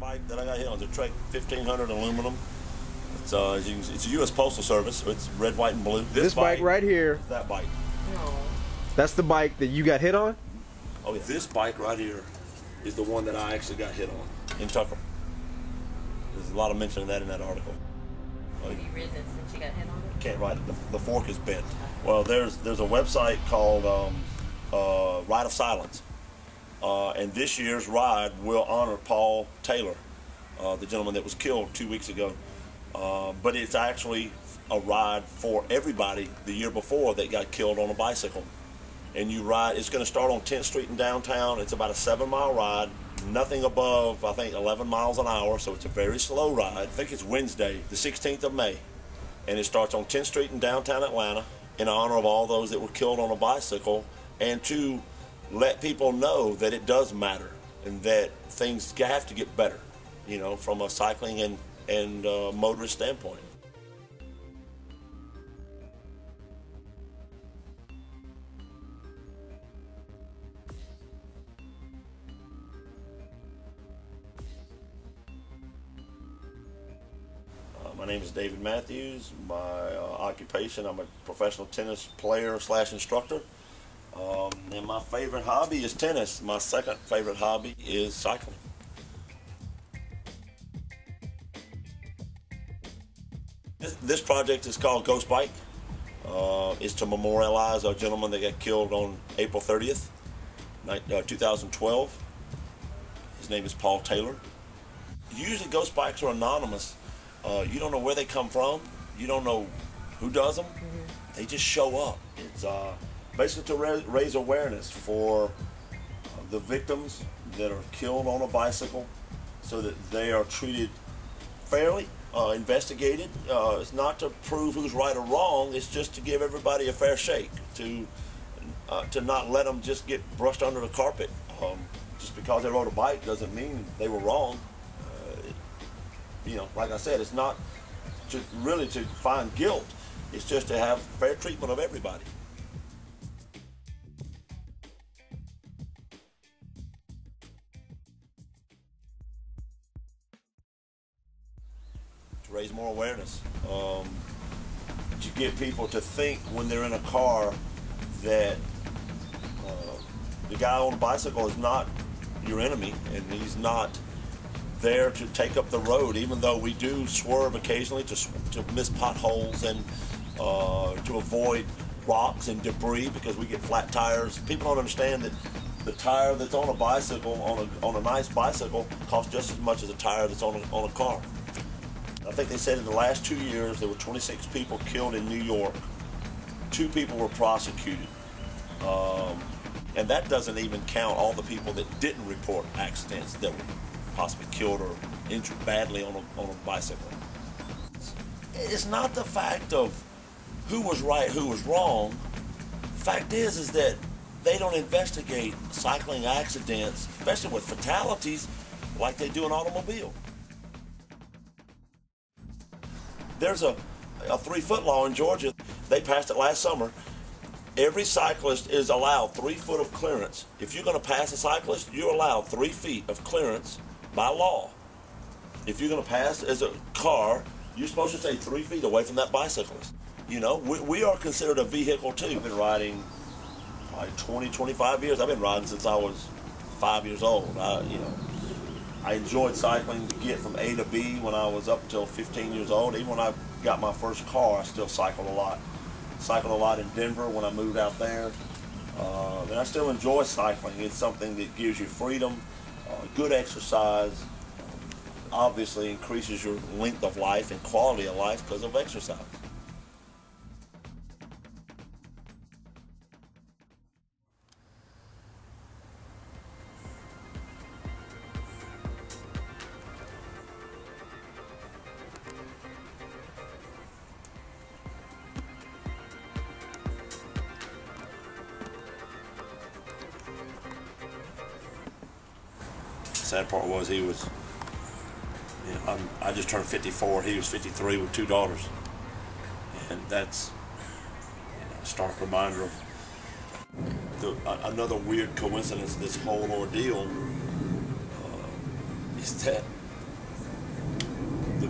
bike that I got hit on is a Trek 1500 aluminum. It's a U.S. Postal Service, so it's red, white, and blue. This bike right here. That bike. No. That's the bike that you got hit on? Oh yeah. This bike right here is the one that I actually got hit on in Tucker. There's a lot of mention of that in that article. Have you ridden it since you got hit on it? Can't ride it. The fork is bent. Well, there's a website called Ride of Silence, and this year's ride will honor Paul Taylor, the gentleman that was killed 2 weeks ago. But it's actually a ride for everybody the year before that got killed on a bicycle. And you ride, it's going to start on 10th Street in downtown. It's about a 7-mile ride, nothing above, I think, 11 miles an hour, so it's a very slow ride. I think it's Wednesday, the 16th of May, and it starts on 10th Street in downtown Atlanta in honor of all those that were killed on a bicycle, and to let people know that it does matter and that things have to get better, you know, from a cycling and motorist standpoint. My name is David Matthews. My occupation, I'm a professional tennis player / instructor. And my favorite hobby is tennis. My second favorite hobby is cycling. This project is called Ghost Bike. It's to memorialize a gentleman that got killed on April 30th, 2012. His name is Paul Taylor. Usually ghost bikes are anonymous. You don't know where they come from. You don't know who does them. They just show up. It's basically to raise awareness for the victims that are killed on a bicycle so that they are treated fairly, investigated. It's not to prove who's right or wrong. It's just to give everybody a fair shake, to not let them just get brushed under the carpet. Just because they rode a bike doesn't mean they were wrong. You know, like I said, it's not just really to find guilt. It's just to have fair treatment of everybody. To raise more awareness. To get people to think when they're in a car that the guy on the bicycle is not your enemy, and he's not there to take up the road, even though we do swerve occasionally to miss potholes and to avoid rocks and debris because we get flat tires. People don't understand that the tire that's on a bicycle, on a nice bicycle, costs just as much as a tire that's on a car. I think they said in the last 2 years there were 26 people killed in New York. 2 people were prosecuted. And that doesn't even count all the people that didn't report accidents that were possibly killed or injured badly on a bicycle. It's not the fact of who was right, who was wrong. The fact is that they don't investigate cycling accidents, especially with fatalities, like they do an automobile. There's a 3-foot law in Georgia. They passed it last summer. Every cyclist is allowed 3 foot of clearance. If you're going to pass a cyclist, you're allowed 3 feet of clearance by law. If you're going to pass as a car, you're supposed to stay 3 feet away from that bicyclist. You know, we are considered a vehicle too. I've been riding like 20, 25 years. I've been riding since I was 5 years old. I enjoyed cycling to get from A to B when I was up until 15 years old. Even when I got my first car, I still cycled a lot. Cycled a lot in Denver when I moved out there. And I still enjoy cycling. It's something that gives you freedom, good exercise, obviously increases your length of life and quality of life because of exercise. Sad part was he was, you know, I just turned 54. He was 53 with 2 daughters, and that's, you know, a stark reminder of another weird coincidence. This whole ordeal is that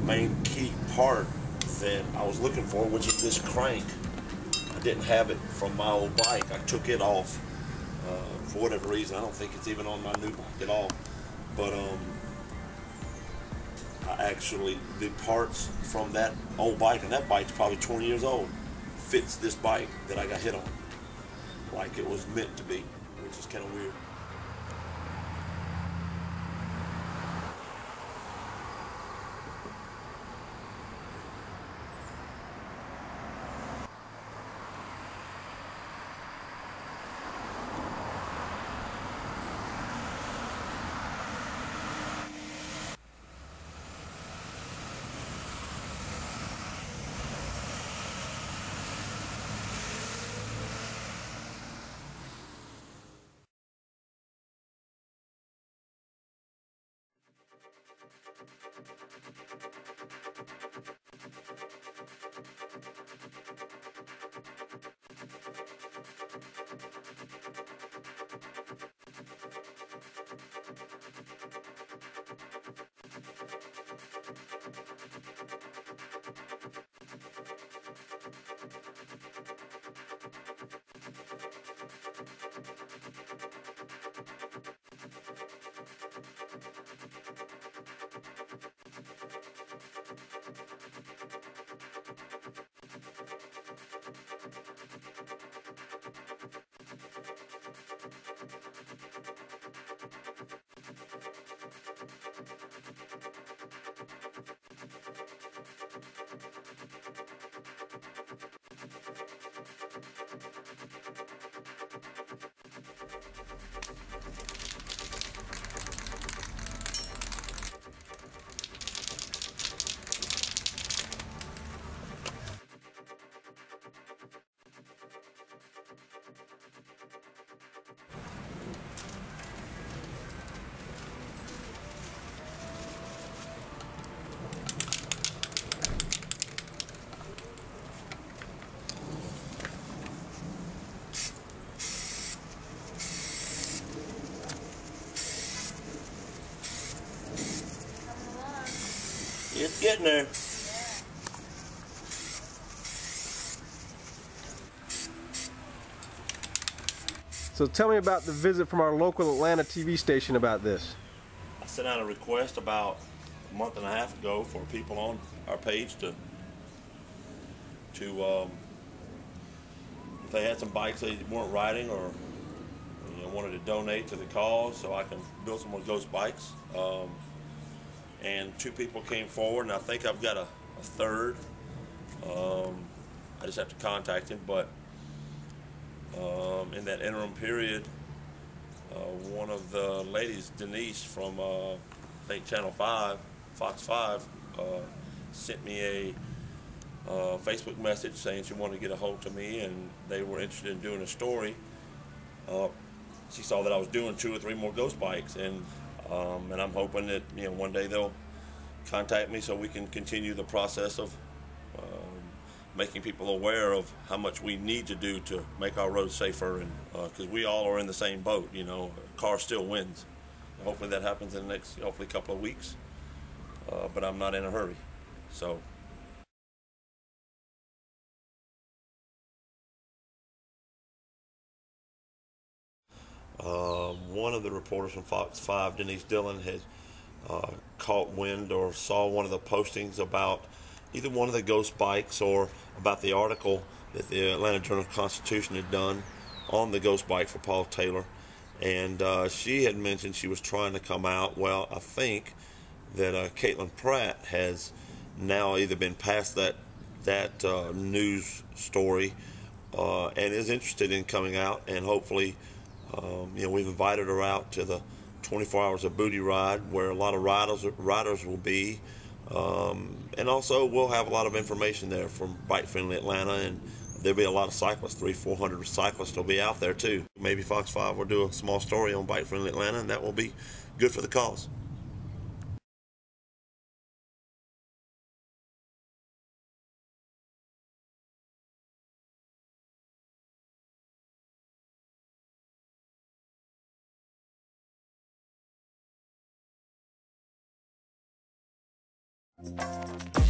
main key part that I was looking for, which is this crank. I didn't have it from my old bike. I took it off for whatever reason. I don't think it's even on my new bike at all. But I actually, the parts from that old bike, and that bike's probably 20 years old, fits this bike that I got hit on, like it was meant to be, which is kind of weird. It's getting there. So tell me about the visit from our local Atlanta TV station about this. I sent out a request about a month and a half ago for people on our page to if they had some bikes they weren't riding or wanted to donate to the cause so I can build some more ghost bikes. And 2 people came forward, and I think I've got a third. I just have to contact him, but in that interim period, one of the ladies, Denise from I think Channel 5, Fox 5, sent me a Facebook message saying she wanted to get a hold of me and they were interested in doing a story. She saw that I was doing 2 or 3 more ghost bikes, and I'm hoping that one day they'll contact me so we can continue the process of making people aware of how much we need to do to make our roads safer, and because we all are in the same boat. A car still wins. Hopefully that happens in the next couple of weeks, but I'm not in a hurry. So one of the reporters from Fox 5, Denise Dillon, had caught wind or saw one of the postings about either one of the ghost bikes or about the article that the Atlanta Journal-Constitution had done on the ghost bike for Paul Taylor, and she had mentioned she was trying to come out. Well, I think that Caitlin Pratt has now either been past that news story and is interested in coming out, and hopefully we've invited her out to the 24 Hours of Booty ride where a lot of riders will be, and also we'll have a lot of information there from Bike Friendly Atlanta, and there'll be a lot of cyclists. 300-400 cyclists will be out there too. Maybe Fox 5 will do a small story on Bike Friendly Atlanta, and that will be good for the cause. it.